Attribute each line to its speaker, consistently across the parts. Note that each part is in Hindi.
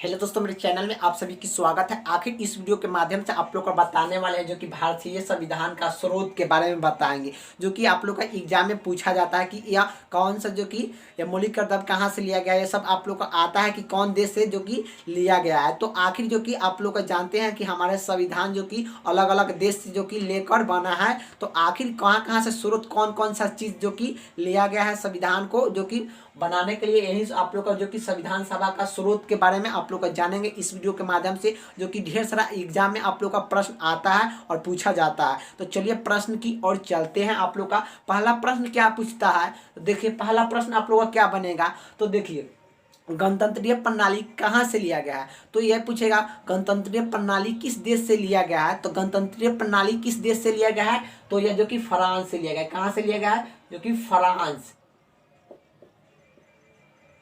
Speaker 1: हेलो दोस्तों, मेरे चैनल में आप सभी की स्वागत है। आखिर इस वीडियो के माध्यम से आप लोग को बताने वाले हैं जो कि भारतीय संविधान का स्रोत के बारे में बताएंगे, जो कि आप लोग का एग्जाम में पूछा जाता है कि यह कौन सा जो कि यह मौलिक कर्तव्य कहाँ से लिया गया है। ये सब आप लोग को आता है कि कौन देश से जो कि लिया गया है। तो आखिर जो कि आप लोग जानते हैं कि हमारे संविधान जो कि अलग अलग देश से जो कि लेकर बना है। तो आखिर कहाँ कहाँ से स्रोत कौन कौन सा चीज़ जो कि लिया गया है संविधान को जो कि बनाने के लिए, यही आप लोग का जो कि संविधान सभा का स्रोत के बारे में आप लोग का जानेंगे इस वीडियो के माध्यम से, जो कि ढेर सारा एग्जाम में आप लोग का प्रश्न आता है और पूछा जाता है। तो चलिए प्रश्न की ओर चलते हैं। आप लोग का पहला प्रश्न क्या पूछता है, तो देखिए पहला प्रश्न आप लोग का क्या बनेगा। तो देखिए गणतंत्रीय प्रणाली कहाँ से लिया गया है। तो यह पूछेगा गणतंत्रीय प्रणाली किस देश से लिया गया है। तो गणतंत्रीय प्रणाली किस देश से लिया गया है, तो यह जो कि फ्रांस से लिया गया है। कहाँ से लिया गया है, जो कि फ्रांस,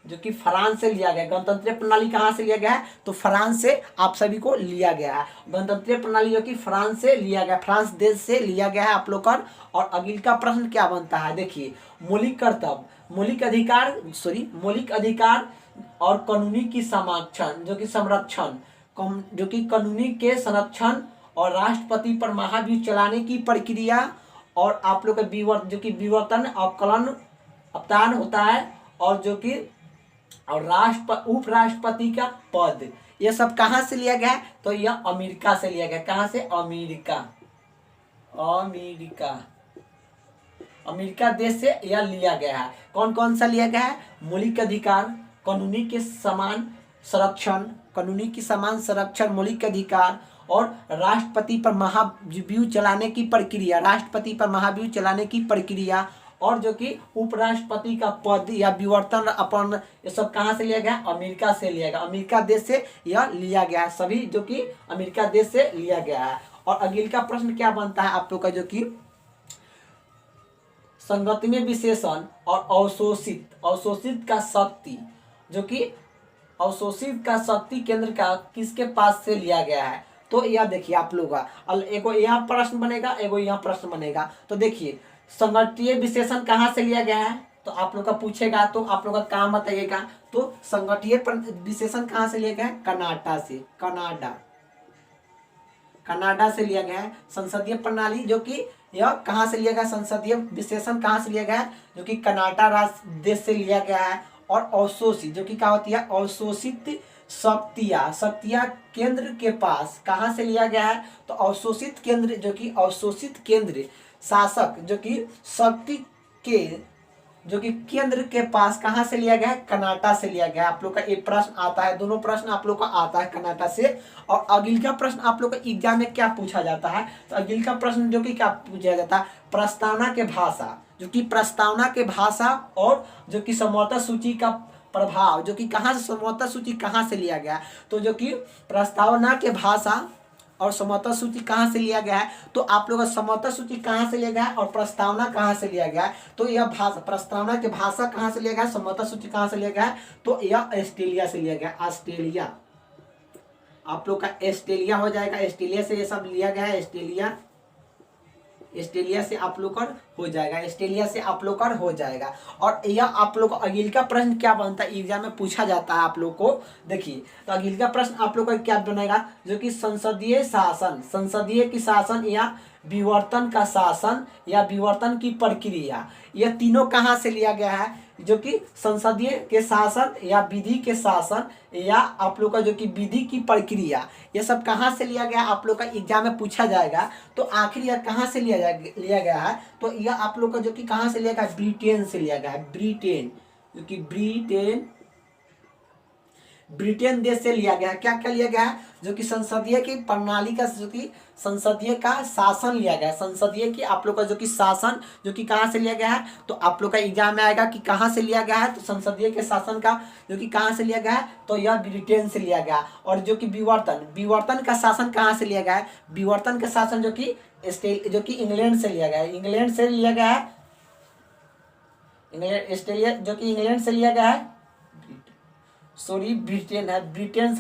Speaker 1: जो कि फ्रांस से लिया गया। गणतंत्रीय प्रणाली कहाँ से लिया गया है, तो फ्रांस से आप सभी को लिया गया है। गणतंत्रीय प्रणाली जो कि फ्रांस से लिया गया, फ्रांस देश से लिया गया है आप लोग का। और अगले का प्रश्न क्या बनता है, देखिए मौलिक कर्तव्य, मौलिक अधिकार और कानूनी की संरक्षण, जो कि संरक्षण, जो कि कानूनी के संरक्षण और राष्ट्रपति पर महाभियोग चलाने की प्रक्रिया, और आप लोग का जो कि विवर्तन अवतान होता है, और जो कि और उपराष्ट्रपति का पद, ये सब कहाँ से लिया गया है, तो यह अमेरिका से लिया गया। कहाँ से, अमेरिका, अमेरिका देश से यह लिया गया है। कौन कौन सा लिया गया है, मौलिक अधिकार, कानूनी के समान संरक्षण, मौलिक अधिकार और राष्ट्रपति पर महाभियोग चलाने की प्रक्रिया, और जो कि उपराष्ट्रपति का पद या विवर्तन अपन, ये सब कहाँ से लिया गया, अमेरिका से लिया गया। अमेरिका देश से यह लिया गया है, सभी जो कि अमेरिका देश से लिया गया है। और अगले का प्रश्न क्या बनता है आप लोग का, जो कि संगठनीय विशेषण और अवशोषित का शक्ति, जो कि अवशोषित का शक्ति केंद्र का किसके पास से लिया गया है। तो यह देखिए आप लोग का एगो यहाँ प्रश्न बनेगा, एगो यहाँ प्रश्न बनेगा। तो देखिए संगठनीय विशेषण कहाँ से लिया गया है, तो आप लोग का पूछेगा तो आप लोग का काम बताइएगा। तो संगठनीय विशेषण कहाँ से लिया गया है, कनाडा से लिया गया है। संसदीय प्रणाली जो कि यह कहाँ से लिया गया, संसदीय विशेषण कहाँ से लिया गया है, जो कि कनाडा राज्य देश से लिया गया है। और अवशोषित जो कि क्या होती है, अवशोषित शक्तियाँ केंद्र के पास कहाँ से लिया गया है, तो अवशोषित केंद्र, जो कि अवशोषित केंद्र शासक, जो कि शक्ति के जो कि केंद्र के पास कहाँ से लिया गया है, कनाडा से लिया गया है। आप लोग का एक प्रश्न आता है, दोनों प्रश्न आप लोग का आता है कनाडा से। और अगले का प्रश्न आप लोग का एग्जाम में क्या पूछा जाता है, तो अगले का प्रश्न जो कि क्या पूछा जाता है, प्रस्तावना के भाषा, जो कि प्रस्तावना के भाषा और जो कि समझौता सूची का प्रभाव, जो कि कहाँ से, समझौता सूची कहाँ से लिया गया, तो जो कि प्रस्तावना के भाषा और समझौता सूची कहाँ से लिया गया है। तो आप लोग का समझौता सूची कहाँ से लिया गया है और प्रस्तावना कहाँ से लिया गया है, तो यह भाषा, प्रस्तावना की भाषा कहाँ से लिया गया है, समझौता सूची कहाँ से लिया गया है, तो यह ऑस्ट्रेलिया से लिया गया। ऑस्ट्रेलिया, आप लोग का ऑस्ट्रेलिया हो जाएगा, ऑस्ट्रेलिया से ये सब लिया गया है। ऑस्ट्रेलिया से आप लोग कर हो जाएगा, ऑस्ट्रेलिया से आप लोग कर हो जाएगा। और यह आप लोग अगले का प्रश्न क्या बनता है, एग्जाम में पूछा जाता है आप लोग को। देखिए तो अगले का प्रश्न आप लोग का क्या बनेगा, जो कि संसदीय की शासन या विवर्तन का शासन या विवर्तन की प्रक्रिया, यह तीनों कहाँ से लिया गया है, जो कि संसदीय के शासन या विधि के शासन या आप लोग का जो कि विधि की प्रक्रिया, ये सब कहाँ से लिया गया, आप लोग का एग्जाम में पूछा जाएगा। तो आखिर यह कहाँ से लिया गया है, तो यह आप लोग का जो कि कहाँ से लिया गया, ब्रिटेन से लिया गया है। ब्रिटेन, जो कि ब्रिटेन देश से लिया गया है। क्या क्या लिया गया है, जो कि संसदीय की प्रणाली का, जो कि संसदीय का शासन लिया गया है। संसदीय की आप लोग का जो कि शासन, जो कि कहाँ से लिया गया है, तो आप लोग का एग्जाम में आएगा कि कहाँ से लिया गया है, तो संसदीय के शासन का जो कि कहाँ से लिया गया है, तो यह ब्रिटेन से लिया गया। और जो कि विवर्तन का शासन कहाँ से लिया गया है, विवर्तन का शासन जो कि इंग्लैंड से लिया गया है। इंग्लैंड से लिया गया है, ऑस्ट्रेलिया जो कि इंग्लैंड से लिया गया है, ब्रिटेन है, ब्रिटेन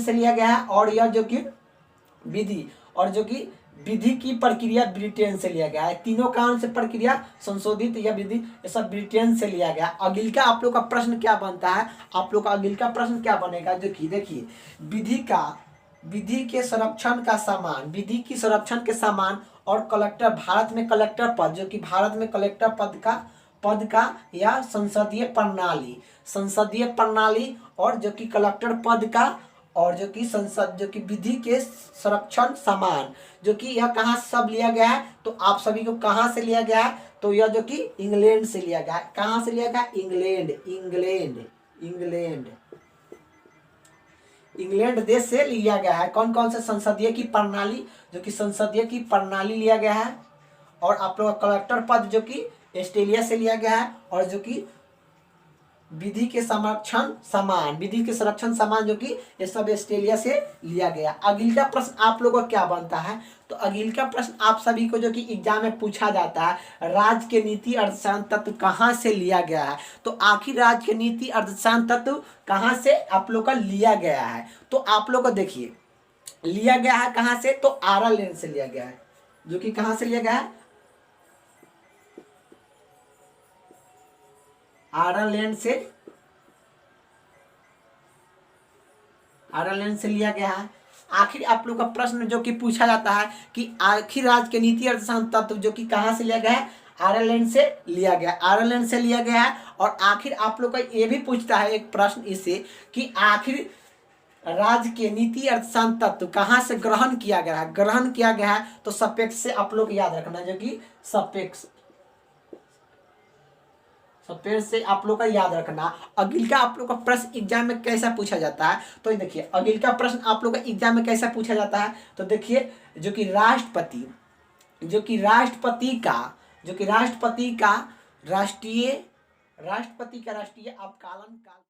Speaker 1: से लिया गया है। और यह जो कि विधि, और जो कि विधि की प्रक्रिया ब्रिटेन से लिया गया है। तीनों कानून से प्रक्रिया संशोधित या विधि ये सब ब्रिटेन से लिया गया। अगिल का आप लोग का प्रश्न क्या बनता है, आप लोग का अगिल का प्रश्न क्या बनेगा, देखिए विधि के संरक्षण का सामान, विधि की संरक्षण के सामान और कलेक्टर, भारत में कलेक्टर पद, जो कि भारत में कलेक्टर पद का या संसदीय प्रणाली और जो कि कलेक्टर पद का और जो कि संसद, जो कि विधि के संरक्षण सामान, जो कि यह कहाँ से सब लिया गया है, तो आप सभी को कहाँ से लिया गया है, तो यह जो कि इंग्लैंड से लिया गया है। कहाँ से लिया गया, इंग्लैंड देश से लिया गया है। कौन कौन से संसदीय की प्रणाली, जो कि संसदीय की प्रणाली लिया गया है, और आप लोग कलेक्टर पद जो कि ऑस्ट्रेलिया से लिया गया है, और जो कि विधि के संरक्षण सामान जो कि ये सब ऑस्ट्रेलिया से लिया गया। अगिल का प्रश्न आप लोगों को क्या बनता है, तो अगिल का प्रश्न आप सभी को जो कि एग्जाम में पूछा जाता है, राज्य के नीति अर्थशास्त्र तत्व कहाँ से लिया गया है, तो आखिर राज्य के नीति अर्थशास्त्र तत्व कहाँ से आप लोग का लिया गया है, तो आप लोग को देखिए लिया गया है कहाँ से, तो आयरलैंड से लिया गया है। जो कि कहाँ से लिया गया है, आयरलैंड से लिया गया है। आखिर आप लोग का प्रश्न जो कि पूछा जाता है कि आखिर राज्य के नीति अर्थशास्त्र तत्व जो कि कहाँ से लिया गया है, आयरलैंड से लिया गया है। और आखिर आप लोग का ये भी पूछता है एक प्रश्न इससे कि आखिर राज्य के नीति अर्थशास्त्र तत्व कहाँ से ग्रहण किया गया है, तो सापेक्ष से आप लोग याद रखना, जो कि सापेक्ष से आप लोग का याद रखना। अगिल का आप लोग का प्रश्न एग्जाम में कैसा पूछा जाता है, तो देखिए अगिल का प्रश्न आप लोग का एग्जाम में कैसा पूछा जाता है, तो देखिए जो कि राष्ट्रपति का राष्ट्रीय अपकालन काल